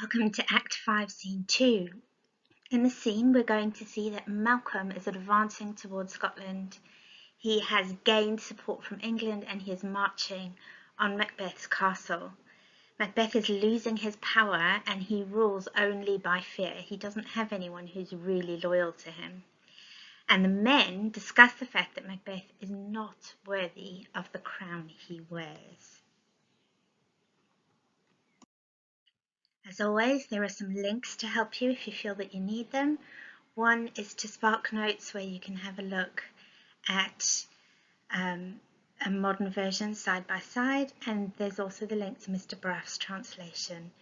Welcome to Act 5, Scene 2. In the scene, we're going to see that Malcolm is advancing towards Scotland. He has gained support from England and he is marching on Macbeth's castle. Macbeth is losing his power and he rules only by fear. He doesn't have anyone who's really loyal to him. And the men discuss the fact that Macbeth is not worthy of the crown he wears. As always, there are some links to help you if you feel that you need them. One is to Spark Notes, where you can have a look at a modern version side by side, and there's also the link to Mr. Braff's translation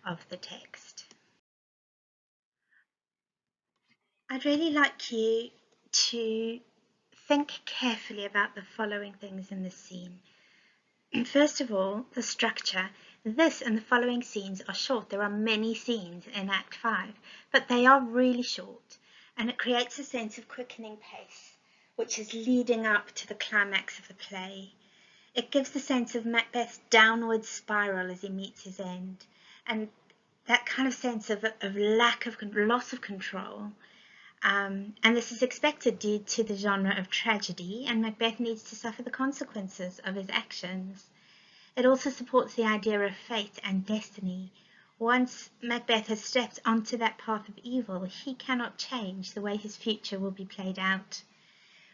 of the text. I'd really like you to think carefully about the following things in this scene. First of all, the structure. This and the following scenes are short. There are many scenes in Act 5, but they are really short, and it creates a sense of quickening pace, which is leading up to the climax of the play. It gives the sense of Macbeth's downward spiral as he meets his end, and that kind of sense of loss of control. And this is expected due to the genre of tragedy, and Macbeth needs to suffer the consequences of his actions. It also supports the idea of fate and destiny. Once Macbeth has stepped onto that path of evil, he cannot change the way his future will be played out.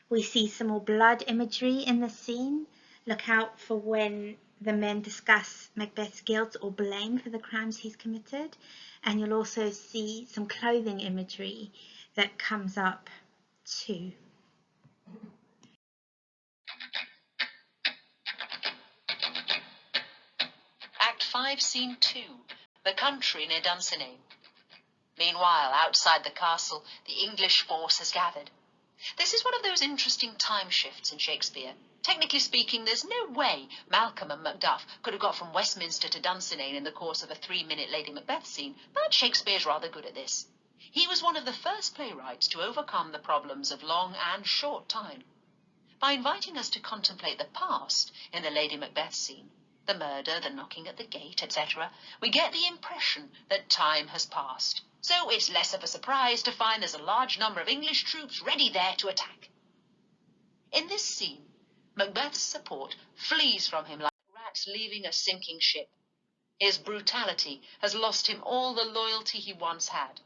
We see some more blood imagery in the scene. Look out for when the men discuss Macbeth's guilt or blame for the crimes he's committed. And you'll also see some clothing imagery that comes up too. Act 5, Scene 2, the country near Dunsinane. Meanwhile, outside the castle, the English force has gathered. This is one of those interesting time shifts in Shakespeare. Technically speaking, there's no way Malcolm and Macduff could have got from Westminster to Dunsinane in the course of a 3-minute Lady Macbeth scene, but Shakespeare's rather good at this. He was one of the first playwrights to overcome the problems of long and short time. By inviting us to contemplate the past in the Lady Macbeth scene, the murder, the knocking at the gate, etc., we get the impression that time has passed. So it's less of a surprise to find there's a large number of English troops ready there to attack. In this scene, Macbeth's support flees from him like rats leaving a sinking ship. His brutality has lost him all the loyalty he once had.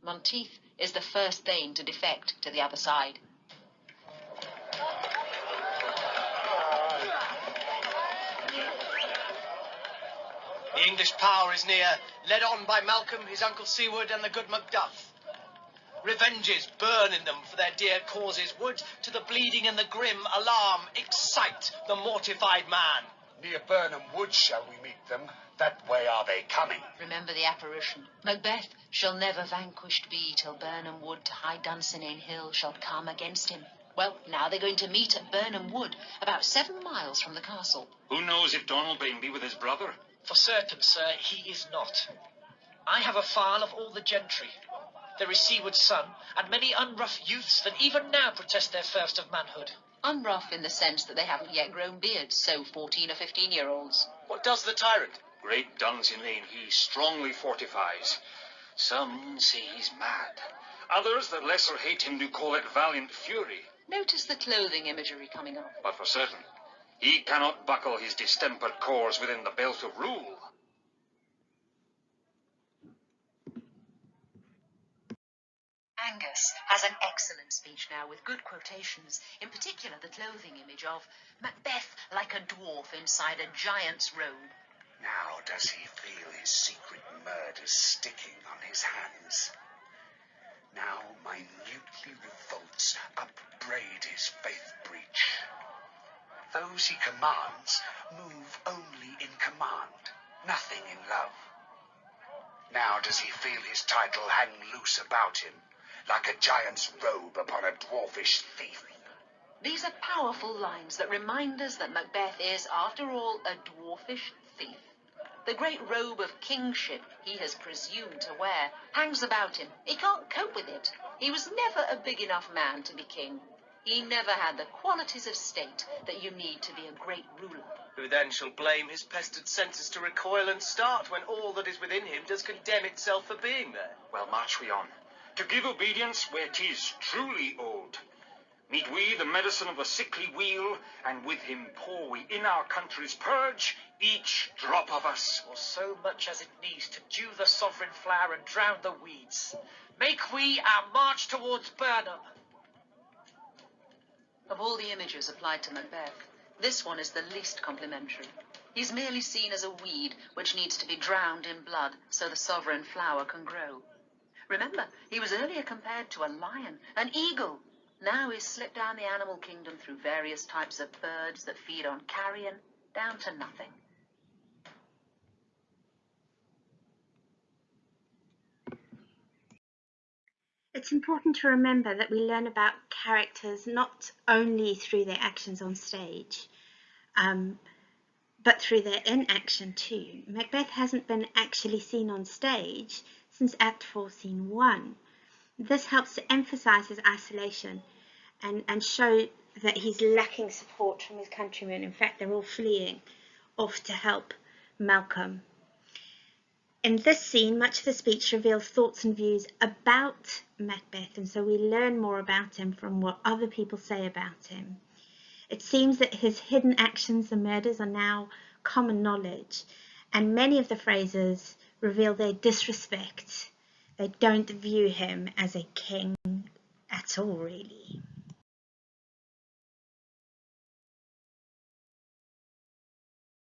Monteith is the first Thane to defect to the other side. The English power is near, led on by Malcolm, his uncle Seward, and the good Macduff. Revenges burn in them for their dear causes, would, to the bleeding and the grim, alarm, excite the mortified man. Near Burnham Wood shall we meet them, that way are they coming. Remember the apparition. Macbeth shall never vanquished be till Burnham Wood to high Dunsinane Hill shall come against him. Well, now they're going to meet at Burnham Wood, about 7 miles from the castle. Who knows if Donalbain be with his brother? For certain, sir, he is not. I have a file of all the gentry. There is Seward's son, and many unrough youths that even now protest their thirst of manhood. Unrough in the sense that they haven't yet grown beards, so 14 or 15-year-olds. What does the tyrant? Great Dunsinane he strongly fortifies. Some say he's mad. Others that lesser hate him do call it valiant fury. Notice the clothing imagery coming up. But for certain, he cannot buckle his distempered corps within the belt of rule. Angus has an excellent speech now with good quotations, in particular the clothing image of Macbeth like a dwarf inside a giant's robe. Now does he feel his secret murders sticking on his hands. Now minutely revolts upbraid his faith breach. Those he commands move only in command, nothing in love. Now does he feel his title hang loose about him, like a giant's robe upon a dwarfish thief. These are powerful lines that remind us that Macbeth is, after all, a dwarfish thief. The great robe of kingship he has presumed to wear hangs about him. He can't cope with it. He was never a big enough man to be king. He never had the qualities of state that you need to be a great ruler. Who then shall blame his pestered senses to recoil and start, when all that is within him does condemn itself for being there? Well, march we on, to give obedience where 'tis truly owed. Meet we the medicine of the sickly wheel, and with him pour we in our country's purge, each drop of us. Or so much as it needs to dew the sovereign flower and drown the weeds. Make we our march towards Burnham. Of all the images applied to Macbeth, this one is the least complimentary. He's merely seen as a weed which needs to be drowned in blood so the sovereign flower can grow. Remember, he was earlier compared to a lion, an eagle. Now he's slipped down the animal kingdom through various types of birds that feed on carrion, down to nothing. It's important to remember that we learn about characters not only through their actions on stage, but through their inaction too. Macbeth hasn't been actually seen on stage since Act 4, Scene 1. This helps to emphasize his isolation and show that he's lacking support from his countrymen. In fact, they're all fleeing off to help Malcolm. In this scene, much of the speech reveals thoughts and views about Macbeth, and so we learn more about him from what other people say about him. It seems that his hidden actions and murders are now common knowledge, and many of the phrases reveal their disrespect. They don't view him as a king at all, really.